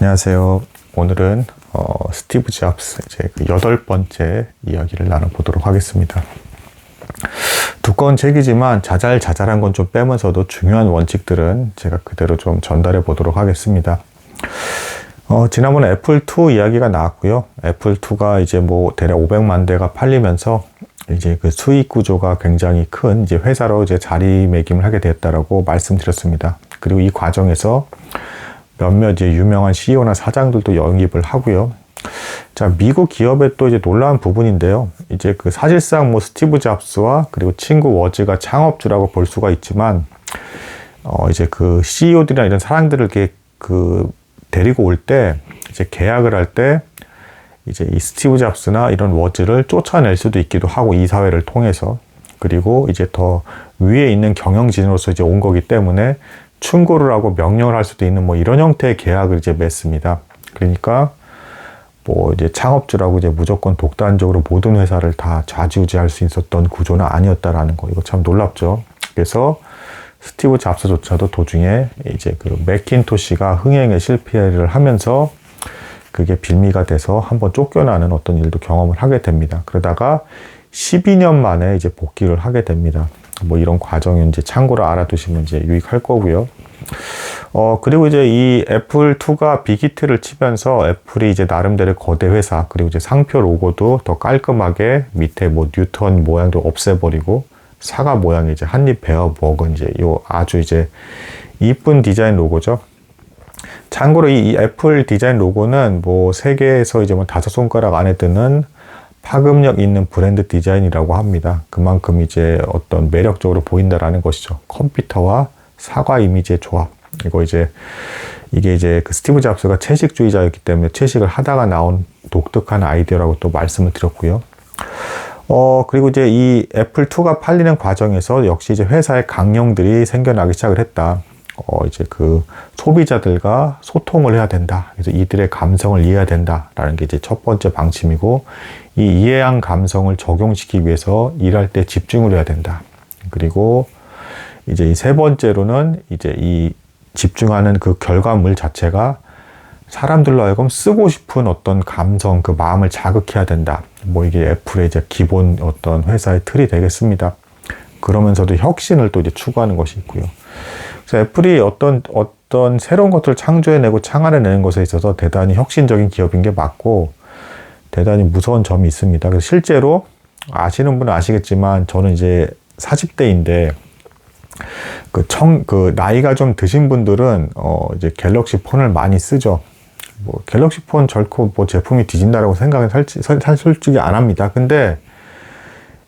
안녕하세요. 오늘은 스티브 잡스 이제 그 8번째 이야기를 나눠보도록 하겠습니다. 두꺼운 책이지만 자잘자잘한 건 좀 빼면서도 중요한 원칙들은 제가 그대로 좀 전달해 보도록 하겠습니다. 지난번에 애플2 이야기가 나왔고요. 애플2가 이제 뭐 대략 500만 대가 팔리면서 이제 그 수익 구조가 굉장히 큰 이제 회사로 이제 자리매김을 하게 되었다라고 말씀드렸습니다. 그리고 이 과정에서 몇몇 이제 유명한 CEO나 사장들도 영입을 하고요. 자, 미국 기업의 또 이제 놀라운 부분인데요. 이제 그 사실상 뭐 스티브 잡스와 그리고 친구 워즈가 창업주라고 볼 수가 있지만, 이제 그 CEO들이나 이런 사람들을 이렇게 그 데리고 올 때, 이제 계약을 할 때, 이제 이 스티브 잡스나 이런 워즈를 쫓아낼 수도 있기도 하고, 이 사회를 통해서. 그리고 이제 더 위에 있는 경영진으로서 이제 온 거기 때문에 충고를 하고 명령을 할 수도 있는 뭐 이런 형태의 계약을 이제 맺습니다. 그러니까 뭐 이제 창업주라고 이제 무조건 독단적으로 모든 회사를 다 좌지우지할 수 있었던 구조는 아니었다라는 거. 이거 참 놀랍죠. 그래서 스티브 잡스조차도 도중에 이제 그 맥킨토시가 흥행에 실패를 하면서 그게 빌미가 돼서 한번 쫓겨나는 어떤 일도 경험을 하게 됩니다. 그러다가 12년 만에 이제 복귀를 하게 됩니다. 뭐 이런 과정은 이제 참고로 알아두시면 이제 유익할 거고요. 그리고 이제 이 애플2가 빅히트를 치면서 애플이 이제 나름대로 거대 회사, 그리고 이제 상표 로고도 더 깔끔하게 밑에 뭐 뉴턴 모양도 없애버리고 사과 모양의 이제 한입 베어 먹은 이제 요 아주 이제 이쁜 디자인 로고죠. 참고로 이 애플 디자인 로고는 뭐 세계에서 이제 뭐 5손가락 안에 드는 파급력 있는 브랜드 디자인이라고 합니다. 그만큼 이제 어떤 매력적으로 보인다라는 것이죠. 컴퓨터와 사과 이미지의 조합. 이게 이제 그 스티브 잡스가 채식주의자였기 때문에 채식을 하다가 나온 독특한 아이디어라고 또 말씀을 드렸고요. 그리고 이제 이 애플2가 팔리는 과정에서 역시 이제 회사의 강령들이 생겨나기 시작을 했다. 이제 그 소비자들과 소통을 해야 된다. 그래서 이들의 감성을 이해해야 된다라는 게 이제 첫 번째 방침이고, 이 이해한 감성을 적용시키기 위해서 일할 때 집중을 해야 된다. 그리고 이제 이 세 번째로는 이제 이 집중하는 그 결과물 자체가 사람들로 하여금 쓰고 싶은 어떤 감성, 그 마음을 자극해야 된다. 뭐 이게 애플의 이제 기본 어떤 회사의 틀이 되겠습니다. 그러면서도 혁신을 또 이제 추구하는 것이 있고요. 그래서 애플이 어떤 새로운 것들을 창조해내고 창안해내는 것에 있어서 대단히 혁신적인 기업인 게 맞고, 대단히 무서운 점이 있습니다. 그래서 실제로 아시는 분은 아시겠지만, 저는 이제 40대인데, 그 나이가 좀 드신 분들은, 이제 갤럭시 폰을 많이 쓰죠. 뭐, 갤럭시 폰 결코 뭐 제품이 뒤진다라고 생각은 솔직히 안 합니다. 근데,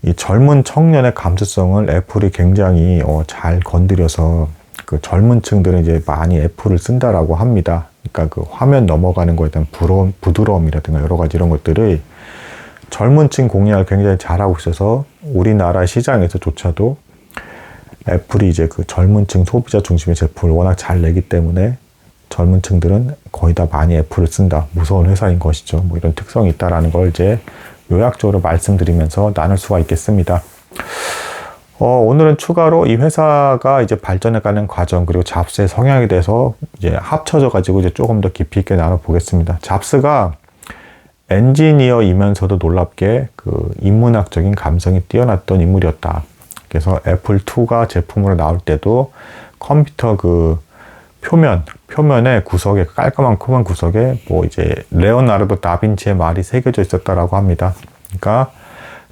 이 젊은 청년의 감수성을 애플이 굉장히 잘 건드려서 그 젊은 층들은 이제 많이 애플을 쓴다라고 합니다. 그러니까 그 화면 넘어가는 거에 대한 부드러움이라든가 여러 가지 이런 것들을 젊은 층 공략을 굉장히 잘하고 있어서 우리나라 시장에서조차도 애플이 이제 그 젊은 층 소비자 중심의 제품을 워낙 잘 내기 때문에 젊은 층들은 거의 다 많이 애플을 쓴다. 무서운 회사인 것이죠. 뭐 이런 특성이 있다라는 걸 이제 요약적으로 말씀드리면서 나눌 수가 있겠습니다. 오늘은 추가로 이 회사가 이제 발전해가는 과정, 그리고 잡스의 성향에 대해서 이제 합쳐져 가지고 이제 조금 더 깊이 있게 나눠보겠습니다. 잡스가 엔지니어이면서도 놀랍게 그 인문학적인 감성이 뛰어났던 인물이었다. 그래서 애플2가 제품으로 나올 때도 컴퓨터 그 표면의 구석에, 깔끔한 코만 구석에 뭐 이제 레오나르도 다빈치의 말이 새겨져 있었다라고 합니다. 그러니까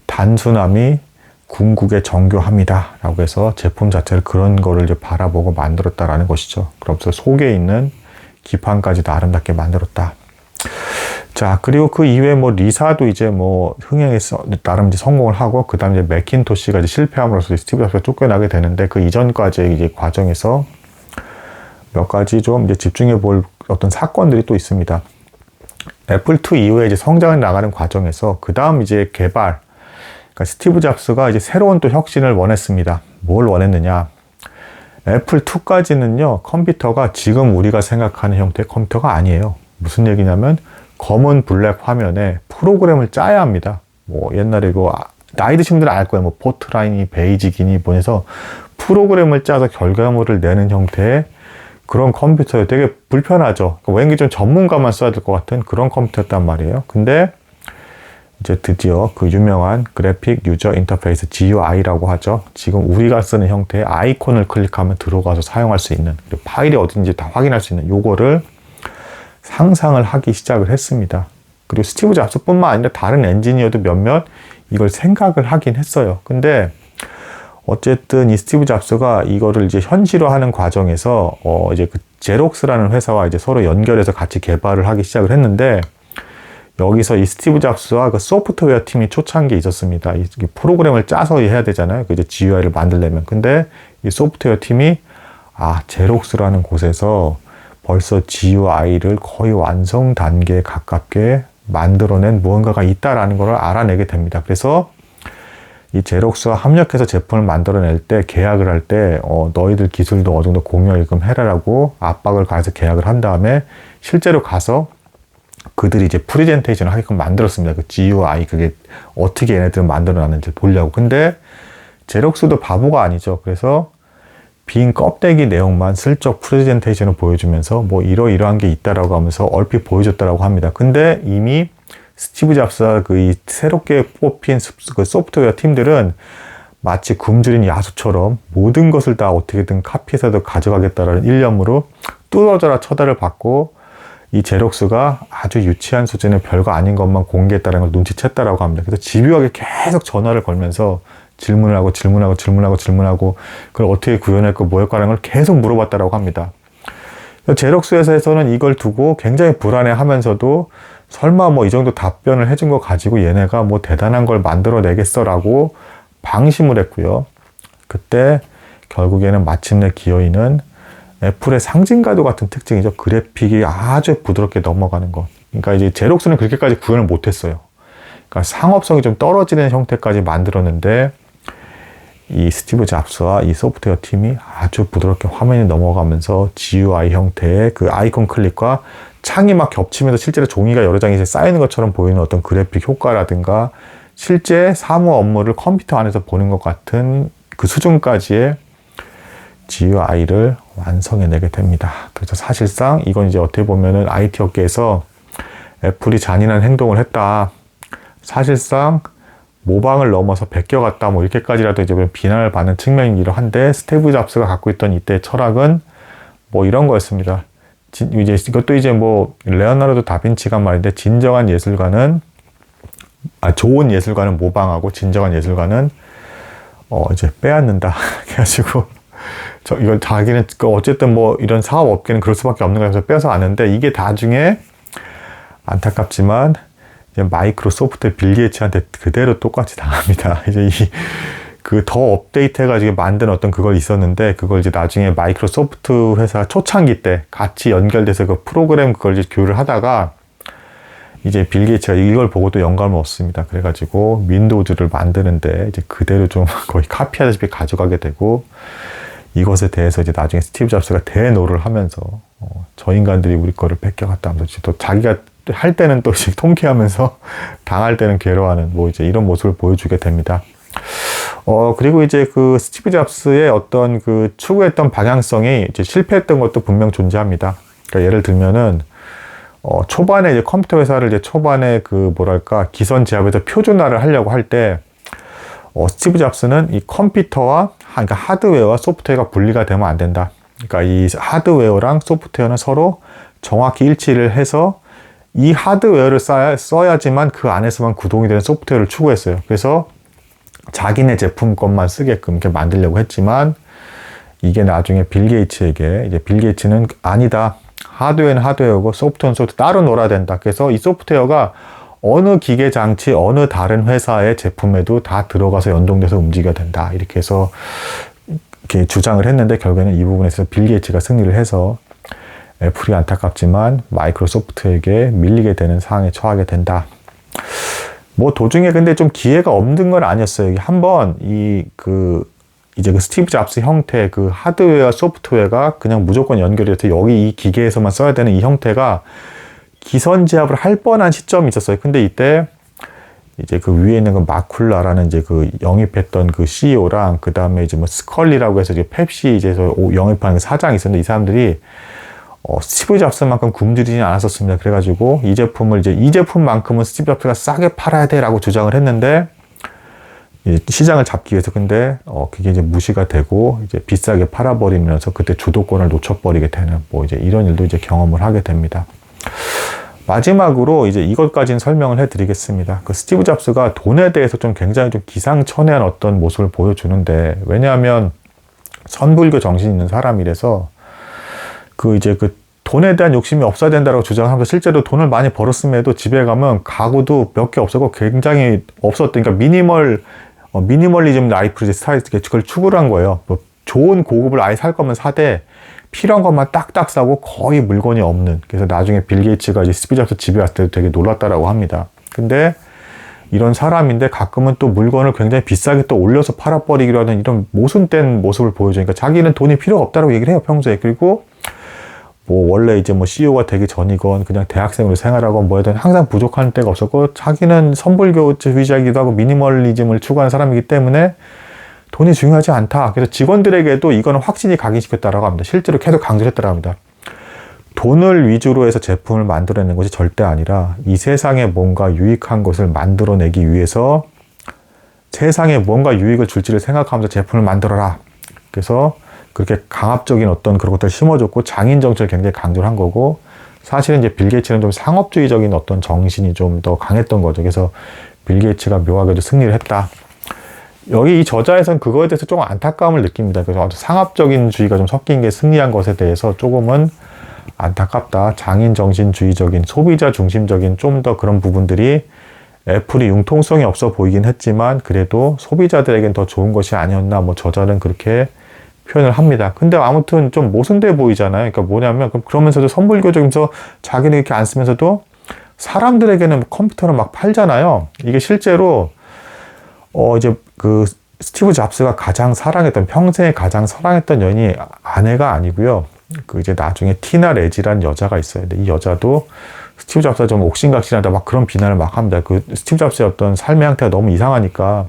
단순함이 궁극의 정교함이다 라고 해서 제품 자체를 그런 거를 이제 바라보고 만들었다라는 것이죠. 그러면서 속에 있는 기판까지도 아름답게 만들었다. 자, 그리고 그 이외에 뭐 리사도 이제 뭐 흥행해서 나름 이제 성공을 하고, 그 다음에 이제 맥킨토시가 이제 실패함으로써 스티브 잡스가 쫓겨나게 되는데, 그 이전까지의 이제 과정에서 몇 가지 좀 이제 집중해 볼 어떤 사건들이 또 있습니다. 애플2 이후에 이제 성장을 나가는 과정에서 그 다음 이제 개발, 그러니까 스티브 잡스가 이제 새로운 또 혁신을 원했습니다. 뭘 원했느냐? 애플2까지는요, 컴퓨터가 지금 우리가 생각하는 형태의 컴퓨터가 아니에요. 무슨 얘기냐면, 검은 블랙 화면에 프로그램을 짜야 합니다. 뭐 옛날에 뭐 나이 드신 분들은 알 거예요. 뭐 포트라인이 베이직이니 뭐해서 프로그램을 짜서 결과물을 내는 형태의 그런 컴퓨터에 되게 불편하죠. 왠지 좀 전문가만 써야 될 것 같은 그런 컴퓨터였단 말이에요. 근데 이제 드디어 그 유명한 그래픽 유저 인터페이스 GUI라고 하죠. 지금 우리가 쓰는 형태의 아이콘을 클릭하면 들어가서 사용할 수 있는, 그리고 파일이 어딘지 다 확인할 수 있는 요거를 상상을 하기 시작을 했습니다. 그리고 스티브 잡스뿐만 아니라 다른 엔지니어도 몇몇 이걸 생각을 하긴 했어요. 근데 어쨌든 이 스티브 잡스가 이거를 이제 현실화하는 과정에서 이제 그 제록스라는 회사와 이제 서로 연결해서 같이 개발을 하기 시작을 했는데, 여기서 이 스티브 잡스와 그 소프트웨어 팀이 초창기에 있었습니다. 이 프로그램을 짜서 해야 되잖아요. 그 이제 GUI를 만들려면. 근데 이 소프트웨어 팀이 제록스라는 곳에서 벌써 GUI를 거의 완성 단계에 가깝게 만들어낸 무언가가 있다라는 걸 알아내게 됩니다. 그래서 이 제록스와 합력해서 제품을 만들어낼 때, 계약을 할 때 너희들 기술도 어느 정도 공유하게끔 해라라고 압박을 가해서 계약을 한 다음에 실제로 가서 그들이 이제 프레젠테이션을 하게끔 만들었습니다. 그 GUI 그게 어떻게 얘네들은 만들어놨는지 보려고. 근데 제록스도 바보가 아니죠. 그래서 빈 껍데기 내용만 슬쩍 프레젠테이션을 보여주면서 뭐 이러이러한 게 있다라고 하면서 얼핏 보여줬다라고 합니다. 근데 이미 스티브 잡스와 그 이 새롭게 뽑힌 그 소프트웨어 팀들은 마치 굶주린 야수처럼 모든 것을 다 어떻게든 카피해서도 가져가겠다라는 일념으로 뚫어져라 쳐다를 받고, 이 제록스가 아주 유치한 수준의 별거 아닌 것만 공개했다는 걸 눈치챘다라고 합니다. 그래서 집요하게 계속 전화를 걸면서 질문을 하고 그걸 어떻게 구현할까 뭐할까라는 걸 계속 물어봤다라고 합니다. 제록스 회사에서는 이걸 두고 굉장히 불안해하면서도 설마 뭐 이 정도 답변을 해준 거 가지고 얘네가 뭐 대단한 걸 만들어내겠어라고 방심을 했고요. 그때 결국에는 마침내 기어이는 애플의 상징과도 같은 특징이죠. 그래픽이 아주 부드럽게 넘어가는 것. 그러니까 이제 제록스는 그렇게까지 구현을 못했어요. 그러니까 상업성이 좀 떨어지는 형태까지 만들었는데, 이 스티브 잡스와 이 소프트웨어 팀이 아주 부드럽게 화면이 넘어가면서 GUI 형태의 그 아이콘 클릭과 창이 막 겹치면서 실제로 종이가 여러 장이 쌓이는 것처럼 보이는 어떤 그래픽 효과라든가 실제 사무 업무를 컴퓨터 안에서 보는 것 같은 그 수준까지의 GUI를 완성해내게 됩니다. 그래서 사실상 이건 이제 어떻게 보면은 IT 업계에서 애플이 잔인한 행동을 했다, 사실상 모방을 넘어서 베껴갔다, 뭐 이렇게까지라도 이제 비난을 받는 측면이기도 한데, 스티브 잡스가 갖고 있던 이때의 철학은 뭐 이런 거였습니다. 이제 이것도 이제 뭐 레오나르도 다빈치가 말인데, 진정한 예술가는 좋은 예술가는 모방하고 진정한 예술가는 이제 빼앗는다. 그래가지고 이걸 자기는 어쨌든 뭐 이런 사업 업계는 그럴 수밖에 없는 거라서 빼서 아는데, 이게 나중에 안타깝지만 이제 마이크로소프트 빌 게이츠한테 그대로 똑같이 당합니다. 이제 그 더 업데이트해가지고 만든 어떤 그걸 있었는데, 그걸 이제 나중에 마이크로소프트 회사 초창기 때 같이 연결돼서 그 프로그램 그걸 이제 교류를 하다가 이제 빌 게이츠가 이걸 보고 또 영감을 얻습니다. 그래가지고 윈도우즈를 만드는데 이제 그대로 좀 거의 카피하다시피 가져가게 되고, 이것에 대해서 이제 나중에 스티브 잡스가 대노를 하면서 저 인간들이 우리 거를 뺏겨갔다 하면서 또 자기가 할 때는 또 통쾌하면서 당할 때는 괴로워하는 뭐 이제 이런 모습을 보여주게 됩니다. 그리고 이제 그 스티브 잡스의 어떤 그 추구했던 방향성이 이제 실패했던 것도 분명 존재합니다. 그러니까 예를 들면은 초반에 이제 컴퓨터 회사를 이제 초반에 그 뭐랄까 기선 제압에서 표준화를 하려고 할 때 스티브 잡스는 이 컴퓨터와 그러니까 하드웨어와 소프트웨어가 분리가 되면 안 된다. 그러니까 이 하드웨어랑 소프트웨어는 서로 정확히 일치를 해서 이 하드웨어를 써야지만 그 안에서만 구동이 되는 소프트웨어를 추구했어요. 그래서 자기네 제품 것만 쓰게끔 이렇게 만들려고 했지만, 이게 나중에 빌 게이츠에게 이제 빌 게이츠는 아니다. 하드웨어는 하드웨어고 소프트웨어는 소프트웨어 따로 놀아야 된다. 그래서 이 소프트웨어가 어느 기계 장치, 어느 다른 회사의 제품에도 다 들어가서 연동돼서 움직여야 된다. 이렇게 해서 이렇게 주장을 했는데, 결국에는 이 부분에서 빌 게이츠가 승리를 해서 애플이 안타깝지만 마이크로소프트에게 밀리게 되는 상황에 처하게 된다. 뭐 도중에 근데 좀 기회가 없는 건 아니었어요. 한번 이제 그 스티브 잡스 형태 그 하드웨어 소프트웨어가 그냥 무조건 연결이 돼서 여기 이 기계에서만 써야 되는 이 형태가 기선 제압을 할 뻔한 시점이 있었어요. 근데 이때 이제 그 위에 있는 그 마쿨라라는 이제 그 영입했던 그 CEO랑 그 다음에 이제 뭐 스컬리라고 해서 이제 펩시 이제서 영입한 그 사장이 있었는데 이 사람들이 스티브 잡스만큼 굶주리진 않았었습니다. 그래가지고 이 제품만큼은 스티브 잡스가 싸게 팔아야 돼라고 주장을 했는데 이제 시장을 잡기 위해서 근데 그게 이제 무시가 되고 이제 비싸게 팔아버리면서 그때 주도권을 놓쳐버리게 되는 뭐 이제 이런 일도 이제 경험을 하게 됩니다. 마지막으로 이제 이것까지는 설명을 해드리겠습니다. 그 스티브 잡스가 돈에 대해서 좀 굉장히 좀 기상천외한 어떤 모습을 보여주는데 왜냐하면 선불교 정신이 있는 사람이라서 그 이제 그 돈에 대한 욕심이 없어야 된다고 주장하면서 실제로 돈을 많이 벌었음에도 집에 가면 가구도 몇 개 없었고 굉장히 없었던 그러니까 미니멀리즘 라이프 이제 스타일 그걸 추구를 한 거예요. 뭐 좋은 고급을 아예 살 거면 사되 필요한 것만 딱딱 사고 거의 물건이 없는. 그래서 나중에 빌 게이츠가 이제 스티브 잡스 집에 왔을 때도 되게 놀랐다라고 합니다. 근데 이런 사람인데 가끔은 또 물건을 굉장히 비싸게 또 올려서 팔아버리기로 하는 이런 모순된 모습을 보여주니까 자기는 돈이 필요가 없다고 얘기를 해요, 평소에. 그리고 뭐 원래 이제 뭐 CEO가 되기 전이건 그냥 대학생으로 생활하건 뭐든 항상 부족한 때가 없었고 자기는 선불교주의자이기도 하고 미니멀리즘을 추구하는 사람이기 때문에 돈이 중요하지 않다. 그래서 직원들에게도 이거는 확신이 각인시켰다라고 합니다. 실제로 계속 강조를 했다라고 합니다. 돈을 위주로 해서 제품을 만들어내는 것이 절대 아니라 이 세상에 뭔가 유익한 것을 만들어내기 위해서 세상에 뭔가 유익을 줄지를 생각하면서 제품을 만들어라. 그래서 그렇게 강압적인 어떤 그런 것들을 심어줬고 장인 정신을 굉장히 강조를 한 거고 사실은 이제 빌 게이츠는 좀 상업주의적인 어떤 정신이 좀 더 강했던 거죠. 그래서 빌 게이츠가 묘하게도 승리를 했다. 여기 이 저자에서는 그거에 대해서 조금 안타까움을 느낍니다. 그래서 아주 상업적인 주의가 좀 섞인 게 승리한 것에 대해서 조금은 안타깝다. 장인 정신주의적인 소비자 중심적인 좀 더 그런 부분들이 애플이 융통성이 없어 보이긴 했지만 그래도 소비자들에겐 더 좋은 것이 아니었나 뭐 저자는 그렇게 표현을 합니다. 근데 아무튼 좀 모순돼 보이잖아요. 그러니까 뭐냐면 그러면서도 선불교적이면서 자기는 이렇게 안 쓰면서도 사람들에게는 컴퓨터를 막 팔잖아요. 이게 실제로 이제 그 스티브 잡스가 가장 사랑했던 평생에 가장 사랑했던 여인이 아내가 아니고요. 그 이제 나중에 티나 레지라는 여자가 있어요. 근데 이 여자도 스티브 잡스가 좀 옥신각신하다 막 그런 비난을 막 합니다. 그 스티브 잡스의 어떤 삶의 형태가 너무 이상하니까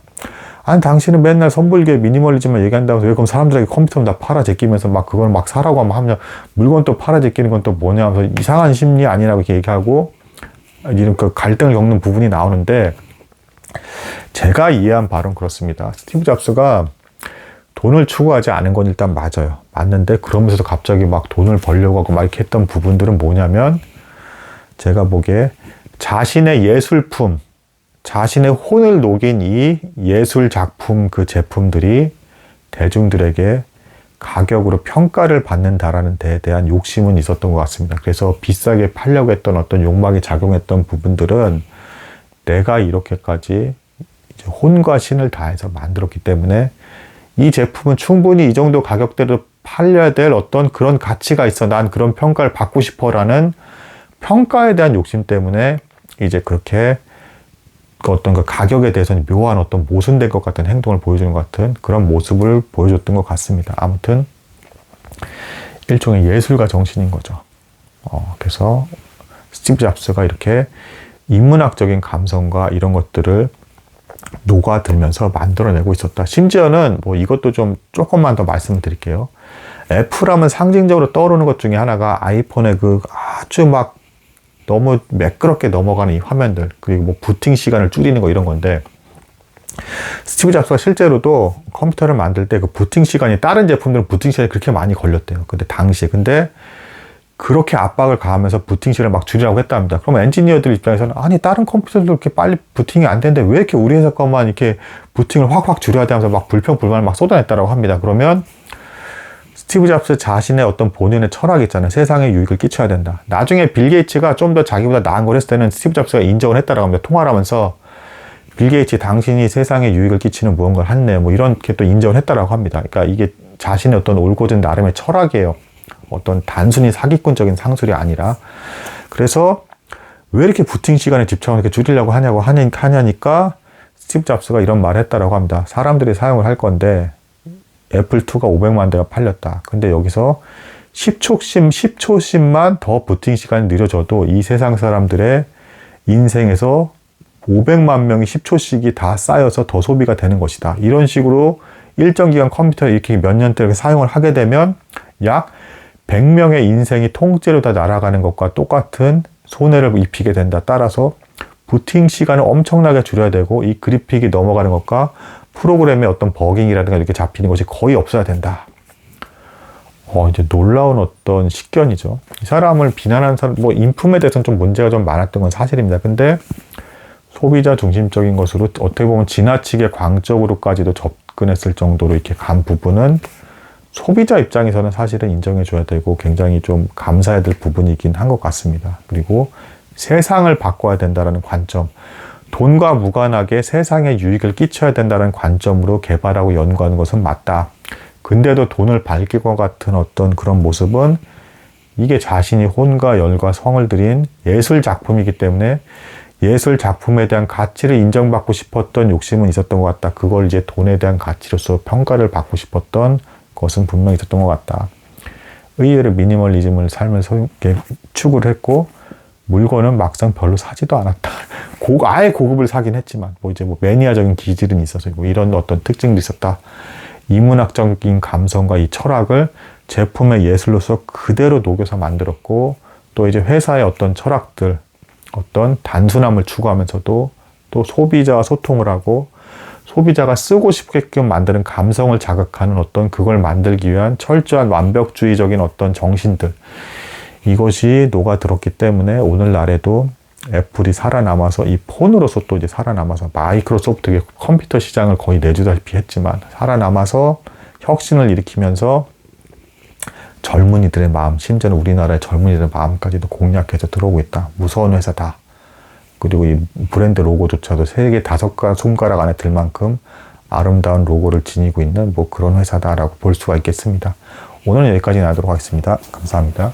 아니 당신은 맨날 선불교 미니멀리즘만 얘기한다면서 왜 그럼 사람들에게 컴퓨터는 다 팔아 제끼면서 막 그걸 막 사라고 하면 물건 또 팔아 제끼는 건 또 뭐냐 하면서 이상한 심리 아니라고 이렇게 얘기하고 이런 그 갈등을 겪는 부분이 나오는데 제가 이해한 바로는 그렇습니다. 스티브 잡스가 돈을 추구하지 않은 건 일단 맞아요. 맞는데 그러면서도 갑자기 막 돈을 벌려고 하고 막 이렇게 했던 부분들은 뭐냐면 제가 보기에 자신의 예술품 자신의 혼을 녹인 이 예술 작품 그 제품들이 대중들에게 가격으로 평가를 받는다라는 데에 대한 욕심은 있었던 것 같습니다. 그래서 비싸게 팔려고 했던 어떤 욕망이 작용했던 부분들은 내가 이렇게까지 이제 혼과 신을 다해서 만들었기 때문에 이 제품은 충분히 이 정도 가격대로 팔려야 될 어떤 그런 가치가 있어. 난 그런 평가를 받고 싶어라는 평가에 대한 욕심 때문에 이제 그렇게 그 어떤 그 가격에 대해서는 묘한 어떤 모순된 것 같은 행동을 보여주는 것 같은 그런 모습을 보여줬던 것 같습니다. 아무튼 일종의 예술가 정신인 거죠. 그래서 스티브 잡스가 이렇게 인문학적인 감성과 이런 것들을 녹아들면서 만들어내고 있었다. 심지어는 뭐 이것도 좀 조금만 더 말씀을 드릴게요. 애플하면 상징적으로 떠오르는 것 중에 하나가 아이폰의 그 아주 막 너무 매끄럽게 넘어가는 이 화면들 그리고 뭐 부팅 시간을 줄이는 거 이런 건데 스티브 잡스가 실제로도 컴퓨터를 만들 때 그 부팅 시간이 다른 제품들은 부팅 시간이 그렇게 많이 걸렸대요. 근데 당시에 근데 그렇게 압박을 가하면서 부팅 시간을 막 줄이라고 했답니다. 그러면 엔지니어들 입장에서는 아니 다른 컴퓨터들도 이렇게 빨리 부팅이 안 되는데 왜 이렇게 우리 회사 것만 이렇게 부팅을 확확 줄여야 돼 하면서 막 불평불만을 막 쏟아냈다라고 합니다. 그러면 스티브 잡스 자신의 어떤 본연의 철학이 있잖아요. 세상에 유익을 끼쳐야 된다. 나중에 빌 게이츠가 좀 더 자기보다 나은 걸 했을 때는 스티브 잡스가 인정을 했다라고 합니다. 통화를 하면서 빌 게이츠 당신이 세상에 유익을 끼치는 무언가를 했네. 뭐 이렇게 또 인정을 했다라고 합니다. 그러니까 이게 자신의 어떤 올곧은 나름의 철학이에요. 어떤 단순히 사기꾼적인 상술이 아니라. 그래서 왜 이렇게 부팅 시간에 집착을 이렇게 줄이려고 하냐니까 스티브 잡스가 이런 말을 했다라고 합니다. 사람들이 사용을 할 건데 애플2가 500만 대가 팔렸다. 근데 여기서 10초씩만 더 부팅 시간이 느려져도 이 세상 사람들의 인생에서 500만 명이 10초씩이 다 쌓여서 더 소비가 되는 것이다. 이런 식으로 일정 기간 컴퓨터를 이렇게 몇 년대 이렇게 사용을 하게 되면 약 100명의 인생이 통째로 다 날아가는 것과 똑같은 손해를 입히게 된다. 따라서 부팅 시간을 엄청나게 줄여야 되고 이 그래픽이 넘어가는 것과 프로그램의 어떤 버깅이라든가 이렇게 잡히는 것이 거의 없어야 된다. 이제 놀라운 어떤 식견이죠. 이 사람을 비난하는 사람, 뭐 인품에 대해서는 좀 문제가 좀 많았던 건 사실입니다. 근데 소비자 중심적인 것으로 어떻게 보면 지나치게 광적으로까지도 접근했을 정도로 이렇게 간 부분은 소비자 입장에서는 사실은 인정해줘야 되고 굉장히 좀 감사해야 될 부분이긴 한 것 같습니다. 그리고 세상을 바꿔야 된다는 관점, 돈과 무관하게 세상에 유익을 끼쳐야 된다는 관점으로 개발하고 연구하는 것은 맞다. 근데도 돈을 밝힐 것 같은 어떤 그런 모습은 이게 자신이 혼과 열과 성을 들인 예술 작품이기 때문에 예술 작품에 대한 가치를 인정받고 싶었던 욕심은 있었던 것 같다. 그걸 이제 돈에 대한 가치로서 평가를 받고 싶었던 것은 분명히 있었던 것 같다. 의외로 미니멀리즘을 살면서 이렇게 추구를 했고 물건은 막상 별로 사지도 않았다. 아예 고급을 사긴 했지만 이제 매니아적인 기질은 있어서 이런 어떤 특징도 있었다. 이문학적인 감성과 이 철학을 제품의 예술로서 그대로 녹여서 만들었고 또 이제 회사의 어떤 철학들, 어떤 단순함을 추구하면서도 또 소비자와 소통을 하고 소비자가 쓰고 싶게끔 만드는 감성을 자극하는 어떤 그걸 만들기 위한 철저한 완벽주의적인 어떤 정신들, 이것이 녹아들었기 때문에 오늘날에도 애플이 살아남아서 이 폰으로서 또 이제 살아남아서 마이크로소프트의 컴퓨터 시장을 거의 내주다시피 했지만 살아남아서 혁신을 일으키면서 젊은이들의 마음, 심지어는 우리나라의 젊은이들의 마음까지도 공략해서 들어오고 있다. 무서운 회사다. 그리고 이 브랜드 로고조차도 세계 5손가락 안에 들 만큼 아름다운 로고를 지니고 있는 그런 회사다라고 볼 수가 있겠습니다. 오늘은 여기까지 나도록 하겠습니다. 감사합니다.